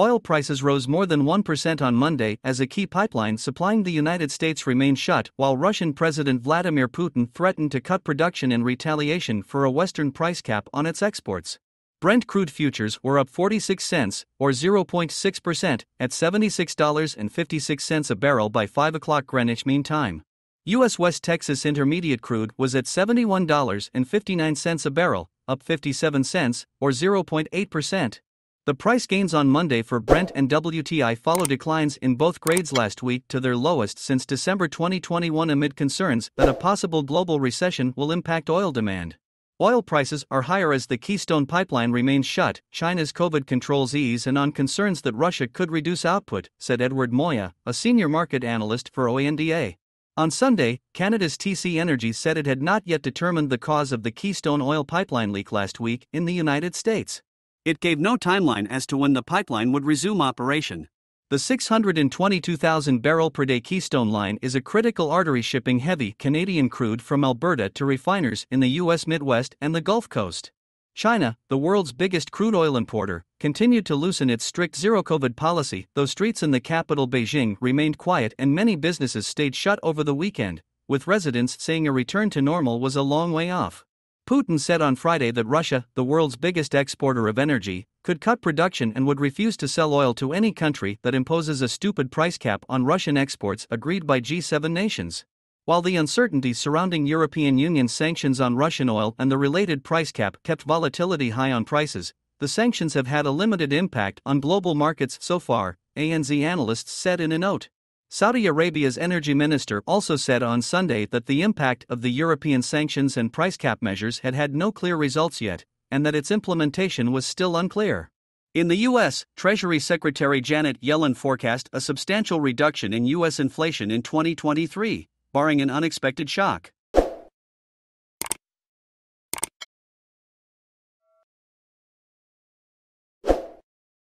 Oil prices rose more than 1% on Monday as a key pipeline supplying the United States remained shut, while Russian President Vladimir Putin threatened to cut production in retaliation for a Western price cap on its exports. Brent crude futures were up 46 cents, or 0.6%, at $76.56 a barrel by 5 o'clock Greenwich Mean Time. U.S. West Texas Intermediate crude was at $71.59 a barrel, up 57 cents, or 0.8%. The price gains on Monday for Brent and WTI follow declines in both grades last week to their lowest since December 2021 amid concerns that a possible global recession will impact oil demand. Oil prices are higher as the Keystone pipeline remains shut, China's COVID controls ease, and on concerns that Russia could reduce output, said Edward Moya, a senior market analyst for OANDA. On Sunday, Canada's TC Energy said it had not yet determined the cause of the Keystone oil pipeline leak last week in the United States. It gave no timeline as to when the pipeline would resume operation. The 622,000 barrel per day Keystone line is a critical artery shipping heavy Canadian crude from Alberta to refiners in the U.S. Midwest and the Gulf Coast. China, the world's biggest crude oil importer, continued to loosen its strict zero-COVID policy, though streets in the capital Beijing remained quiet and many businesses stayed shut over the weekend, with residents saying a return to normal was a long way off. Putin said on Friday that Russia, the world's biggest exporter of energy, could cut production and would refuse to sell oil to any country that imposes a stupid price cap on Russian exports agreed by G7 nations. While the uncertainty surrounding European Union sanctions on Russian oil and the related price cap kept volatility high on prices, the sanctions have had a limited impact on global markets so far, ANZ analysts said in a note. Saudi Arabia's energy minister also said on Sunday that the impact of the European sanctions and price cap measures had had no clear results yet, and that its implementation was still unclear. In the U.S., Treasury Secretary Janet Yellen forecast a substantial reduction in U.S. inflation in 2023, barring an unexpected shock.